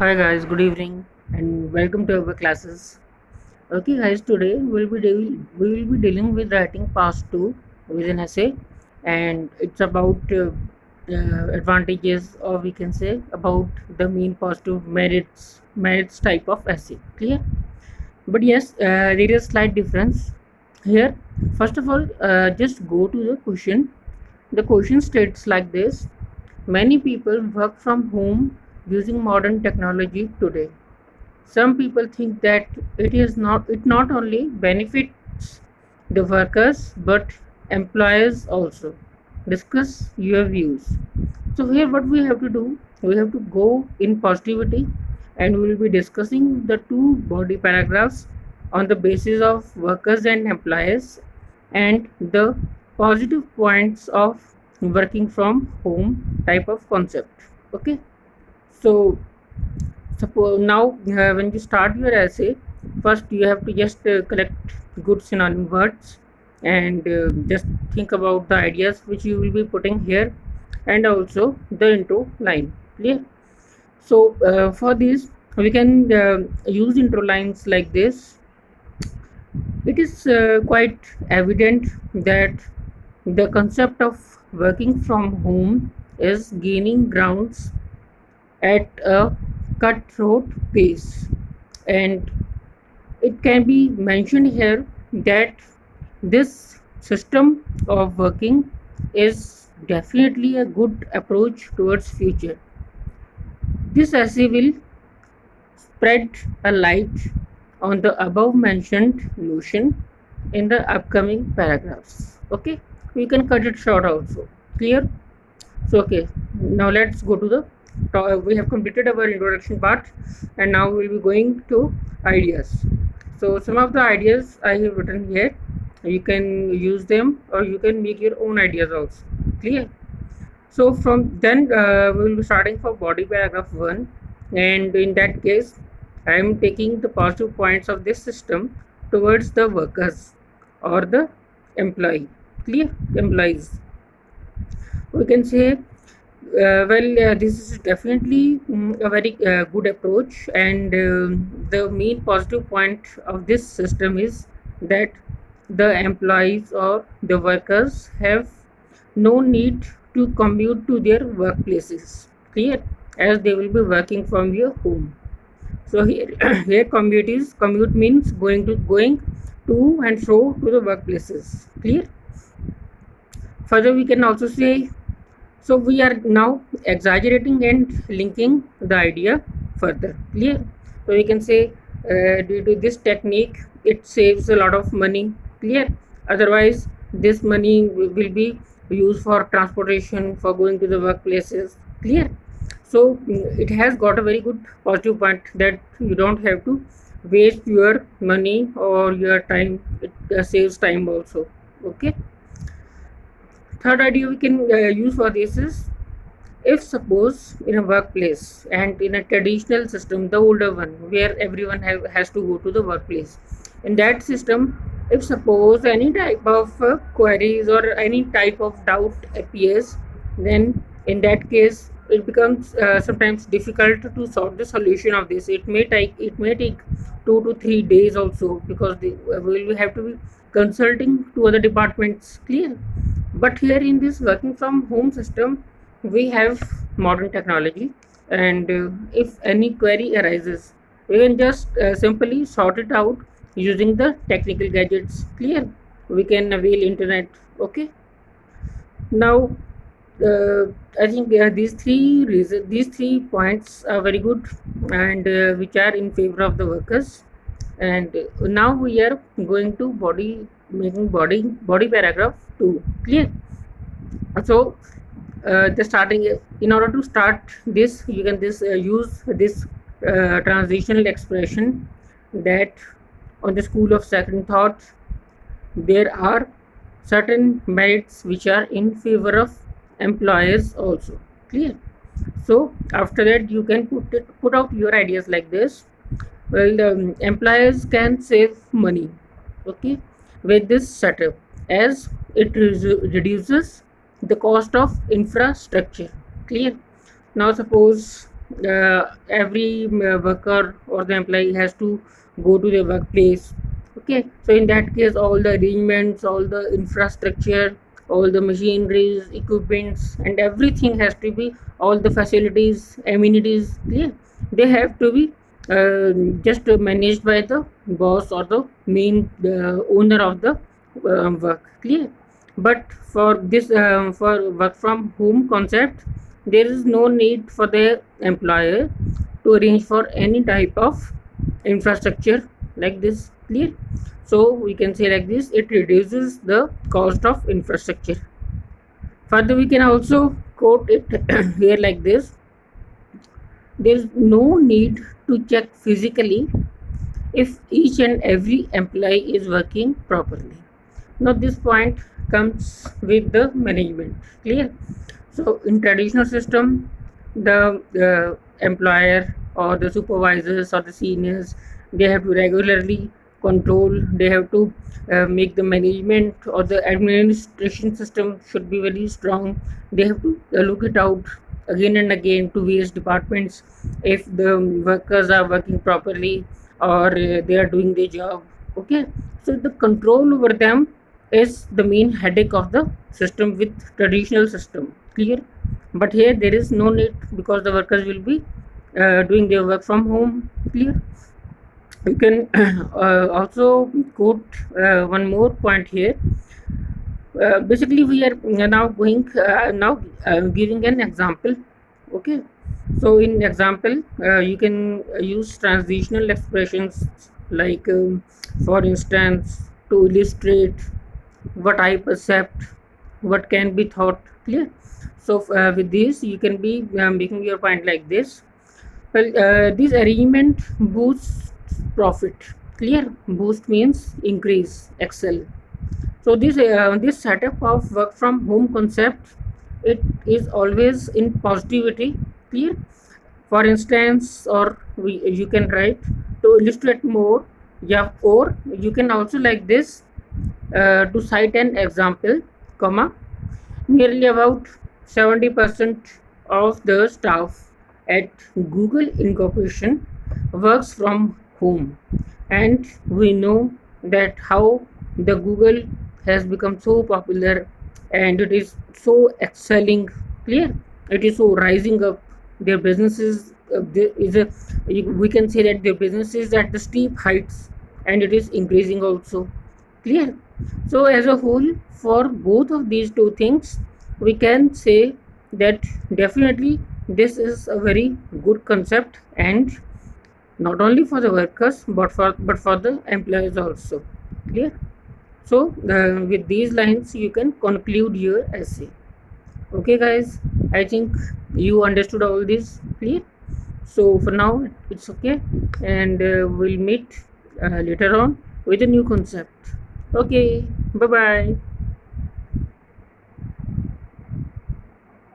Hi guys, good evening and welcome to our classes. Okay guys, today we will be dealing with writing past two with an essay, and it's about advantages, or we can say about the main positive merits type of essay. Clear? But yes, there is slight difference here. First of all, just go to the question. The question states like this: many people work from home using modern technology today. Some people think that it not only benefits the workers but employers also. Discuss your views. So here what we have to do, we have to go in positivity, and we will be discussing the two body paragraphs on the basis of workers and employers and the positive points of working from home type of concept. Okay. So suppose now, when you start your essay, first you have to just collect good synonym words, and just think about the ideas which you will be putting here, and also the intro line. Clear? So for this we can use intro lines like this. It is quite evident that the concept of working from home is gaining grounds at a cutthroat pace, and it can be mentioned here that this system of working is definitely a good approach towards future. This essay will spread a light on the above mentioned notion in the upcoming paragraphs. Okay, we can cut it short also. Clear? So okay, now let's go to the we have completed our introduction part, and now we'll be going to ideas. So some of the ideas I have written here, you can use them or you can make your own ideas also. Clear? So from then we will be starting for body paragraph 1, and in that case I am taking the positive points of this system towards the workers or the employee. Clear? Employees, we can say, this is definitely a very good approach, and the main positive point of this system is that the employees or the workers have no need to commute to their workplaces. Clear? As they will be working from your home. So here, here commute means going to and fro to the workplaces. Clear? Further, we can also say, so we are now exaggerating and linking the idea further. Clear? So we can say, due to this technique, it saves a lot of money. Clear? Otherwise, this money will be used for transportation, for going to the workplaces. Clear? So it has got a very good positive point that you don't have to waste your money or your time. It saves time also. Okay. Third idea we can use for this is, if suppose in a workplace and in a traditional system, the older one where everyone has to go to the workplace, in that system, if suppose any type of queries or any type of doubt appears, then in that case it becomes sometimes difficult to solve the solution of this. It may take 2 to 3 days also, because we will have to be consulting to other departments. Clear? But here in this working from home system, we have modern technology, and if any query arises, we can just simply sort it out using the technical gadgets. Clear? We can avail internet. Okay. Now I think these three points are very good, and which are in favor of the workers. And now we are going to body paragraph 2. Clear? So the starting, in order to start this, you can use this transitional expression that on the school of second thought there are certain merits which are in favor of employers also. Clear? So after that you can put out your ideas like this. Well, employers can save money, okay, with this setup, as it reduces the cost of infrastructure. Clear? Now suppose every worker or the employee has to go to the workplace. Okay, so in that case, all the arrangements, all the infrastructure, all the machineries, equipments, and everything has to be, all the facilities, amenities, clear, they have to be just managed by the boss or the main owner of the work, clear. But for this for work from home concept, there is no need for the employer to arrange for any type of infrastructure like this, clear. So we can say like this, it reduces the cost of infrastructure. Further, we can also quote it here like this: there is no need to check physically if each and every employee is working properly. Now this point comes with the management, clear. So in traditional system, the employer or the supervisors or the seniors, they have to regularly control, they have to make the management or the administration system should be very strong. They have to look it out again and again to various departments if the workers are working properly or they are doing their job. Okay, so the control over them is the main headache of the system with traditional system, clear. But here there is no need because the workers will be doing their work from home, clear. You can also quote one more point here. Basically we are now going now giving an example. Okay, so in example you can use transitional expressions like for instance, to illustrate what I percept, what can be thought, clear. So with this you can be making your point like this. Well, this arrangement boosts profit, clear. Boost means increase, excel. So this setup of work from home concept, it is always in positivity, clear. For instance, or you can write to illustrate more, yeah, or you can also like this to cite an example, comma, nearly about 70% of the staff at Google Incorporation works from home, and we know that how the Google has become so popular and it is so excelling, clear. It is so rising up. Their businesses there is a, we can say that their business is at the steep heights and it is increasing also, clear. So as a whole, for both of these two things, we can say that definitely this is a very good concept, and not only for the workers but for the employees also, clear. So with these lines you can conclude your essay. Okay guys, I think you understood all this, clear. So for now it's okay, and we'll meet later on with a new concept. Okay, bye bye.